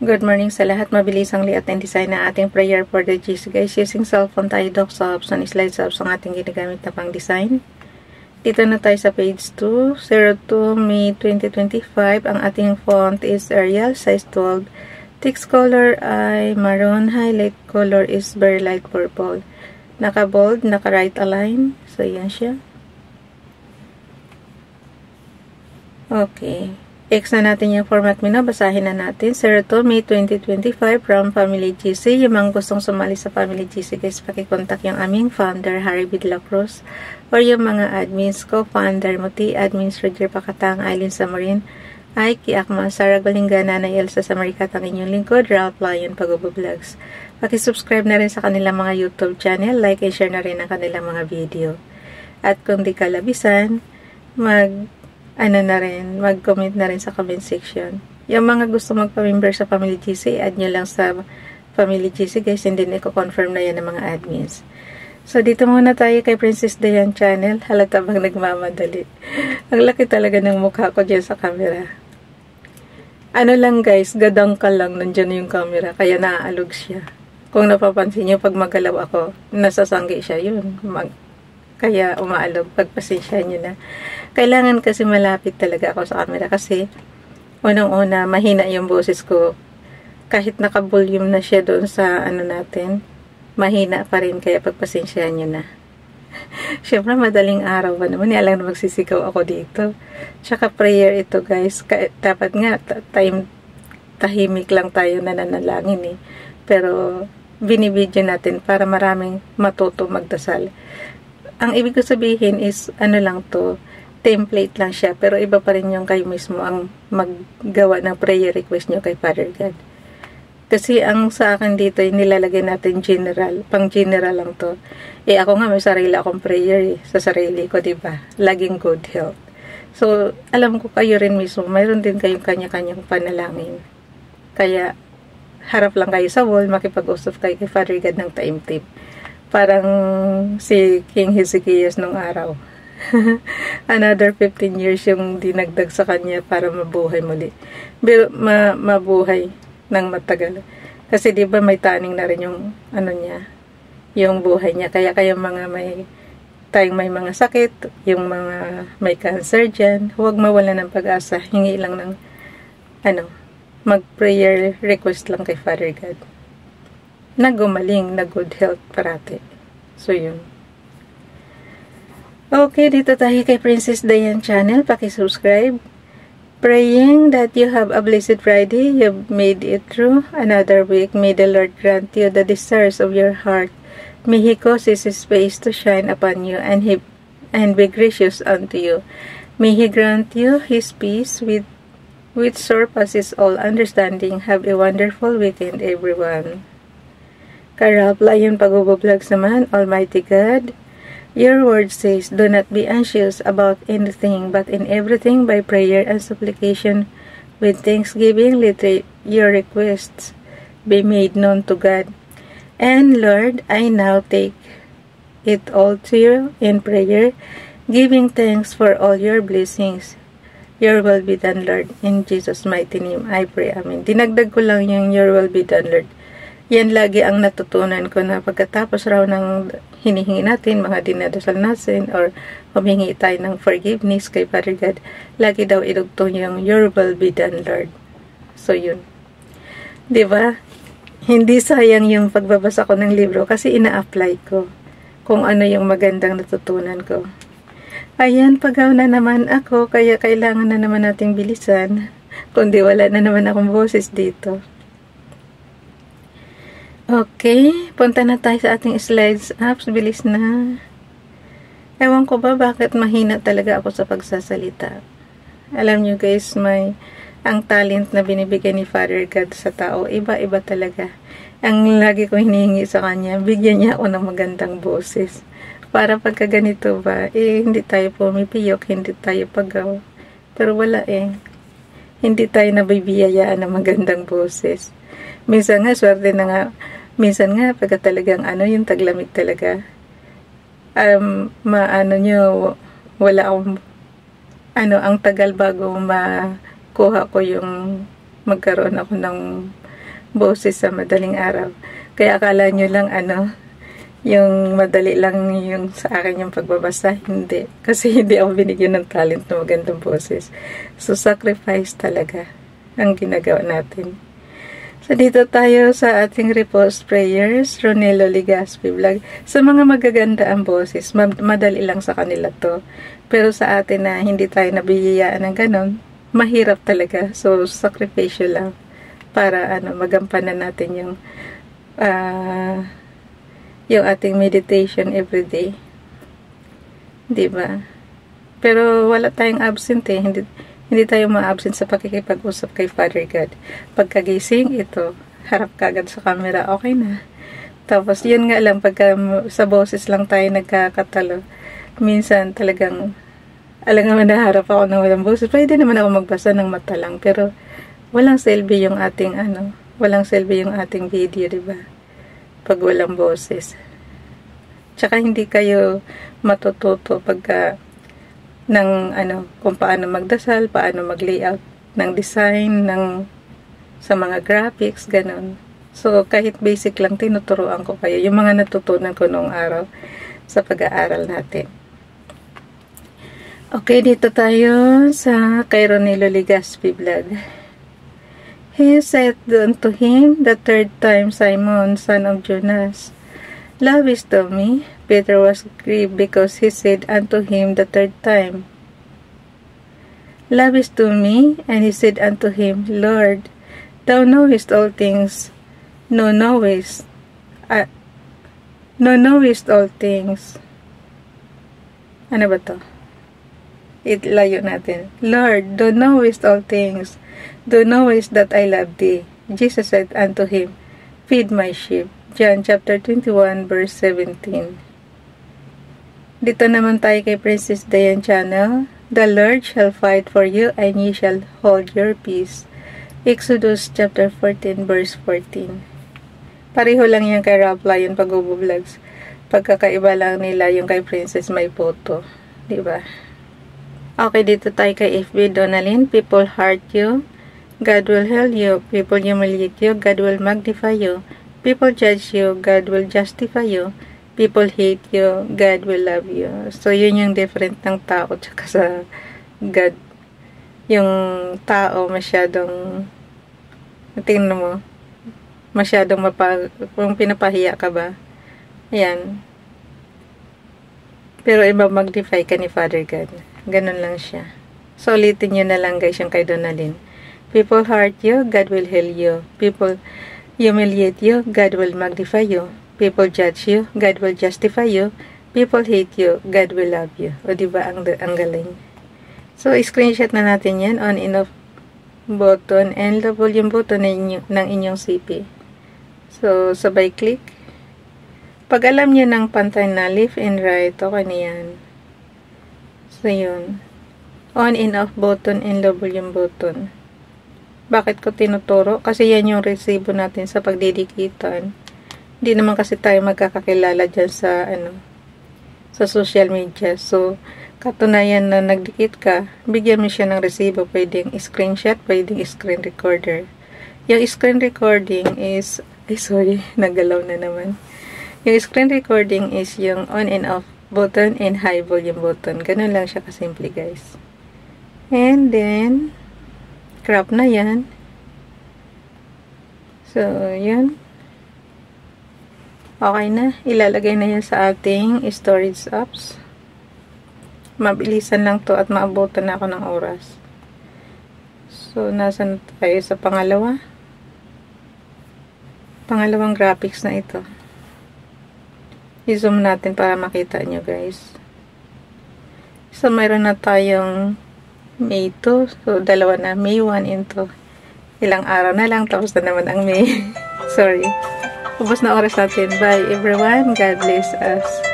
Good morning sa lahat. Mabilis ang layout and design na ating prayer for the GC guys. Using cellphone tayo, docs apps, and slides apps ang ating ginagamit na pang design. Dito na tayo sa page 2, 02 May 2025. Ang ating font is Arial, size 12. Text color ay maroon. Highlight color is very light purple. Naka-bold, naka-right align. So, yan siya. Okay. X na natin yung format muna. Basahin na natin. 02 May 2025 from Family GC. Yung mga gustong sumali sa Family GC guys, pakikontak yung aming founder, Harry B. De La Cruz, or yung mga admins ko, founder Muti, admins Roger Pakatang, Aileen Samarin, Aiki Akma, Sarah Golingana, na Elsa Samarikat, ang inyong lingkod, Ralph Lion, Pagubo Vlogs. Pakisubscribe na rin sa kanilang mga YouTube channel, like and share na rin ang kanilang mga video. At kung di ka labisan, mag-comment na rin sa comment section. Yung mga gusto magpa-member sa Family GC, add nyo lang sa Family GC guys, and then i-confirm na yan ng mga admins. So, dito muna tayo kay Princess Dayan channel. Halata bang nagmamadali? Ang laki talaga ng mukha ko dyan sa camera. Ano lang guys, gadang ka lang, nandyan yung camera, kaya naaalog siya. Kung napapansin nyo, pag magalaw ako, nasasanggi siya, yun. Kaya umaalog, pagpasensya nyo na. Kailangan kasi malapit talaga ako sa camera kasi unang-una, mahina yung boses ko. Kahit naka-volume na siya doon sa ano natin, mahina pa rin, kaya pagpasensya nyo na. Siyempre, madaling araw ba naman, alam na magsisigaw ako dito. Tsaka prayer ito guys, dapat nga tahimik lang tayo nananalangin eh. Pero binibidyo natin para maraming matuto magdasal. Ang ibig ko sabihin is, ano lang to, template lang siya, pero iba pa rin yung kayo mismo ang maggawa ng prayer request nyo kay Father God. Kasi ang sa akin dito, nilalagay natin general, pang general lang to. Eh ako nga, may sarili akong prayer sa sarili ko, diba? Laging good health. So, alam ko kayo rin mismo, mayroon din kayong kanya-kanyang panalangin. Kaya, harap lang kayo sa wall, makipag-usap kayo kay Father God ng taimtim. Parang si King Hezekiah nung araw. Another 15 years yung dinagdag sa kanya para mabuhay muli. Pero mabuhay ng matagal. Kasi di ba may taning na rin yung ano niya, yung buhay niya. Kaya mga tayong may mga sakit, yung mga may cancer dyan, huwag mawala ng pag-asa. Hingi lang ng mag-prayer request lang kay Father God na gumaling, na good health parati. So, yun. Okay, dito tayo kay Princess Dayan channel. Pakisubscribe. Praying that you have a blessed Friday. You've made it through another week. May the Lord grant you the desires of your heart. May He cause His face to shine upon you and be gracious unto you. May He grant you His peace which surpasses all understanding. Have a wonderful weekend, everyone. Ralph Lion, Pagubo Vlogs naman. Almighty God, your word says, do not be anxious about anything, but in everything by prayer and supplication with thanksgiving let your requests be made known to God. And Lord, I now take it all to you in prayer, giving thanks for all your blessings. Your will be done, Lord. In Jesus' mighty name, I pray. Amen. Dinagdag ko lang yung your will be done, Lord. Yan lagi ang natutunan ko na pagkatapos raw ng hinihingi natin, mga dinadasal natin, or humingi tayo ng forgiveness kay Father God, lagi daw idugtong yung your will be done, Lord. So, yun. Diba? Hindi sayang yung pagbabasa ko ng libro kasi ina-apply ko kung ano yung magandang natutunan ko. Ayan, pagaw na naman ako, kaya kailangan na naman nating bilisan. Kundi wala na naman akong boses dito. Okay, punta na tayo sa ating slides apps. Bilis na. Ewan ko ba bakit mahina talaga ako sa pagsasalita. Alam nyo guys, ang talent na binibigay ni Father God sa tao, iba-iba talaga. Ang lagi ko hinihingi sa kanya, bigyan niya ako ng magandang boses. Para pagka ganito ba, hindi tayo pumipiyok, hindi tayo pagaw. Pero wala hindi tayo nabibiyayaan ng magandang boses. Minsan nga, swerte na nga, minsan nga, pagka talagang yung taglamig talaga, wala akong, ang tagal bago makuha ko yung magkaroon ako ng boses sa madaling araw. Kaya akala nyo lang yung madali lang yung sa akin yung pagbabasa. Hindi. Kasi hindi ako binigyan ng talent na magandang boses. So, sacrifice talaga ang ginagawa natin. So, dito tayo sa ating repost prayers, Ronelo Ligaspi Vlog. Sa mga magaganda ang boses, madali lang sa kanila to. Pero sa atin na hindi tayo nabiyayaan ng ganon, mahirap talaga. So, sakripisyo lang para magampanan natin yung ating meditation everyday. Diba? Pero wala tayong absent eh. Hindi tayo ma-absent sa pakikipag-usap kay Father God. Pagkagising, ito, harap kagad sa camera, okay na. Tapos, yun nga lang, pagka sa boses lang tayo nagkakatalo, minsan talagang, alam nga naharap ako ng walang boses. Pwede naman ako magbasa ng mata lang, pero walang selfie yung ating, walang selfie yung ating video, diba? Pag walang boses. Tsaka hindi kayo matututo pagka kung paano magdasal, paano mag-layout ng design, sa mga graphics, ganon. So, kahit basic lang, tinuturuan ko kayo. Yung mga natutunan ko noong araw sa pag-aaral natin. Okay, dito tayo sa kay Ronelo Ligaspi Vlog. He said unto him the third time, Simon, son of Jonas, lovest thou me? Peter was grieved because he said unto him the third time, lovest thou me? And he said unto him, Lord, thou knowest all things. No knowest all things. Ano ba to? Itlayo natin. Lord, thou knowest all things. Thou knowest that I love thee. Jesus said unto him, feed my sheep. John chapter 21 verse 17. Dito naman tayo kay Princess Diane Channel. The Lord shall fight for you and ye shall hold your peace. Exodus chapter 14 verse 14. Pareho lang yan kay Ralph Lion pag-vlogs. Pagkakaiba lang nila yung kay Princess may photo. Diba? Okay, dito tayo kay FB Donalyn. People hurt you, God will help you. People humiliate you, God will magnify you. People judge you, God will justify you. People hate you, God will love you. So, yun yung different ng tao tsaka sa God. Yung tao masyadong, tingnan mo, masyadong kung pinapahiya ka ba, ayan. Pero iba magnify ka ni Father God. Ganun lang siya. So, ulitin nyo na lang guys yung kay Donalyn. People hurt you, God will heal you. People humiliate you, God will magnify you. People judge you, God will justify you. People hate you, God will love you. O diba, ang galing. So, screenshot na natin yan, on and off button, and the volume button ng inyong CP. So, sabay click. Pag alam nyo ng pantay na left and right, okay na yan. So, yun. On and off button and the volume button. Bakit ko tinuturo? Kasi yan yung resibo natin sa pagdidikitan. Hindi naman kasi tayo magkakakilala dyan sa, sa social media. So, katunayan na nagdikit ka, bigyan mo siya ng resibo. Pwedeng screenshot, pwedeng screen recorder. Yung screen recording is, nagalaw na naman. Yung screen recording is yung on and off button and high volume button. Ganun lang siya kasimple, guys. And then, crop na yan. So, yun. Okay na. Ilalagay na yan sa ating storage apps. Mabilisan lang to at maabutan na ako ng oras. So, nasa tayo sa pangalawa? Pangalawang graphics na ito. I-zoom natin para makita nyo, guys. So, mayroon na tayong May 2. So, dalawa na. May 1 into. Ilang araw na lang. Tapos na naman ang May. Sorry. Ubos na oras natin. Bye, everyone. God bless us.